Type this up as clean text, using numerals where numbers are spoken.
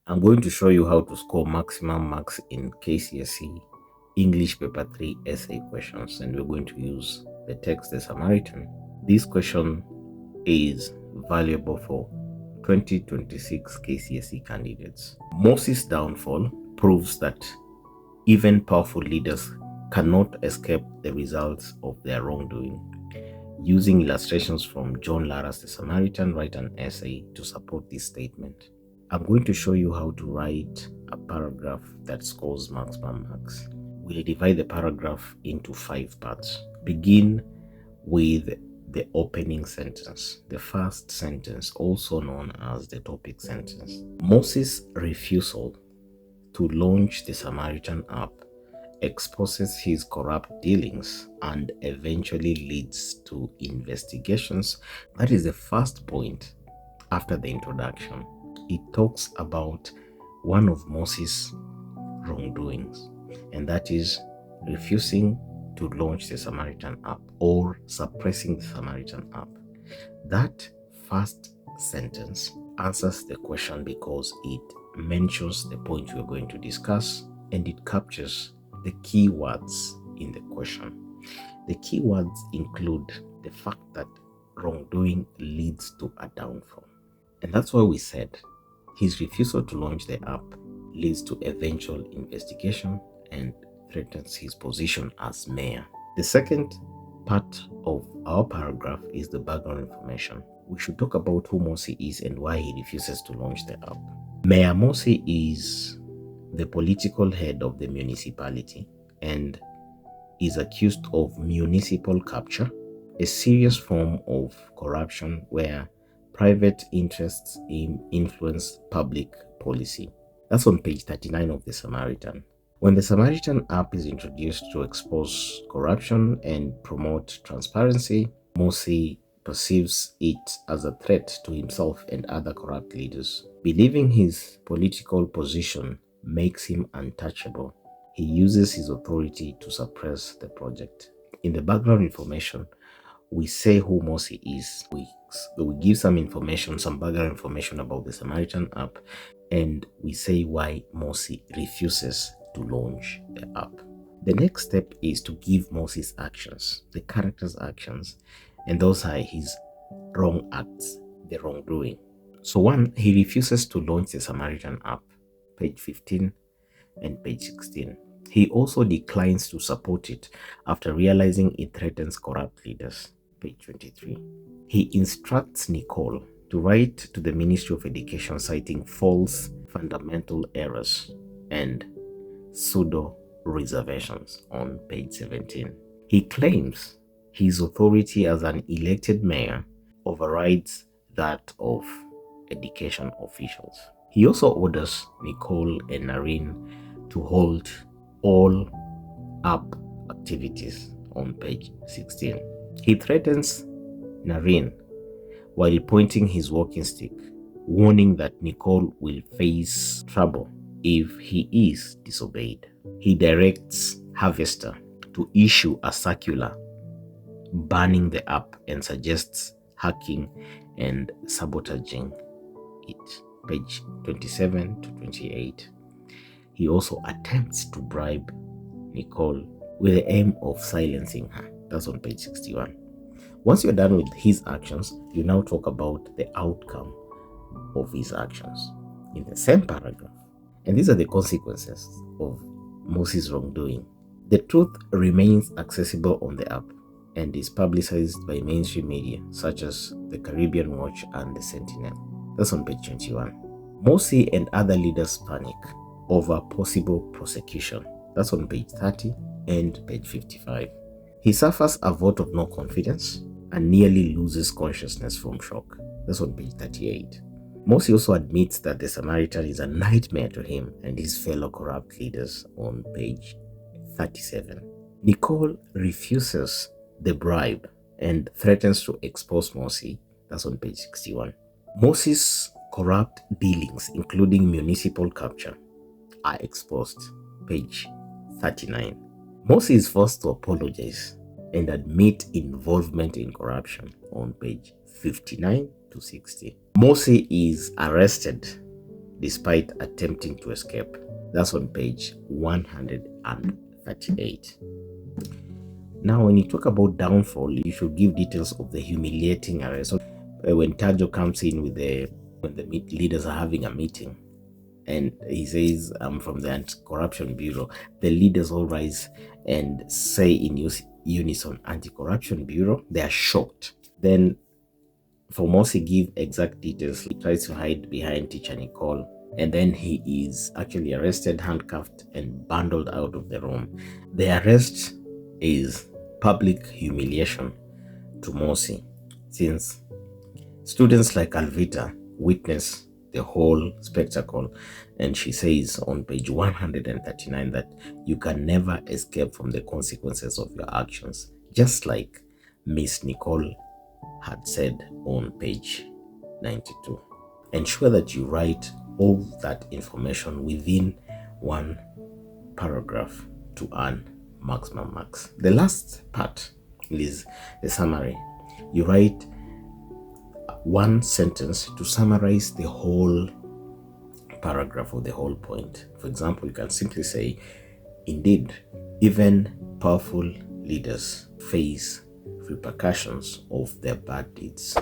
I'm going to show you how to score maximum marks in KCSE English Paper 3 essay questions, and we're going to use the text The Samaritan. This question is valuable for 2026 KCSE candidates. Moses' downfall proves that even powerful leaders cannot escape the results of their wrongdoing. Using illustrations from John Lara's The Samaritan, write an essay to support this statement. I'm going to show you how to write a paragraph that scores maximum marks. We'll divide the paragraph into 5 parts. Begin with the opening sentence, the first sentence, also known as the topic sentence. Moses' refusal to launch the Samaritan app exposes his corrupt dealings and eventually leads to investigations. That is the first point after the introduction. It talks about one of Moses' wrongdoings, and that is refusing to launch the Samaritan app or suppressing the Samaritan app. That first sentence answers the question because it mentions the point we're going to discuss, and it captures the key words in the question. The key words include the fact that wrongdoing leads to a downfall. And that's why we said his refusal to launch the app leads to eventual investigation and threatens his position as mayor. The second part of our paragraph is the background information. We should talk about who Mosi is and why he refuses to launch the app. Mayor Mosi is the political head of the municipality and is accused of municipal capture, a serious form of corruption where private interests influence public policy. That's on page 39 of The Samaritan. When the Samaritan app is introduced to expose corruption and promote transparency, Mosi perceives it as a threat to himself and other corrupt leaders. Believing his political position makes him untouchable, he uses his authority to suppress the project. In the background information, we say who Mosi is. We give some information, some background information about the Samaritan app, and we say why Mosi refuses to launch the app. The next step is to give Moses' actions, the character's actions, and those are his wrong acts, the wrongdoing. So 1, he refuses to launch the Samaritan app, page 15 and page 16. He also declines to support it after realizing it threatens corrupt leaders, page 23. He instructs Nicole to write to the Ministry of Education citing false fundamental errors and pseudo reservations on page 17. He claims his authority as an elected mayor overrides that of education officials. He also orders Nicole and Nareen to hold all app activities on page 16. He threatens Nareen while pointing his walking stick, warning that Nicole will face trouble if he is disobeyed. He directs Harvester to issue a circular banning the app and suggests hacking and sabotaging it, page 27 to 28. He also attempts to bribe Nicole with the aim of silencing her. That's on page 61. Once you're done with his actions, you now talk about the outcome of his actions in the same paragraph. And these are the consequences of Moses' wrongdoing. The truth remains accessible on the app and is publicized by mainstream media such as the Caribbean Watch and the Sentinel. That's on page 21. Mosi and other leaders panic over possible prosecution. That's on page 30 and page 55. He suffers a vote of no confidence and nearly loses consciousness from shock. That's on page 38. Mosi also admits that the Samaritan is a nightmare to him and his fellow corrupt leaders on page 37. Nicole refuses the bribe and threatens to expose Mosi. That's on page 61. Moses' corrupt dealings, including municipal capture, are exposed, page 39. Mosi is forced to apologize and admit involvement in corruption on page 59 to 60. Mosi is arrested despite attempting to escape. That's on page 138. Now, when you talk about downfall, you should give details of the humiliating arrest. So, when Tajo comes in when the leaders are having a meeting, and he says, "I'm from the Anti-Corruption Bureau," the leaders all rise and say in unison, "Anti-Corruption Bureau." They are shocked. Then Formosi give exact details. He tries to hide behind teacher Nicole, and then he is actually arrested, handcuffed, and bundled out of the room. The arrest is public humiliation to Mosi, since students like Alvita witness the whole spectacle, and she says on page 139 that you can never escape from the consequences of your actions, just like Miss Nicole had said on page 92. Ensure that you write all that information within one paragraph to earn maximum marks. The last part is the summary. You write one sentence to summarize the whole paragraph or the whole point. For example, you can simply say, "Indeed, even powerful leaders face repercussions of their bad deeds."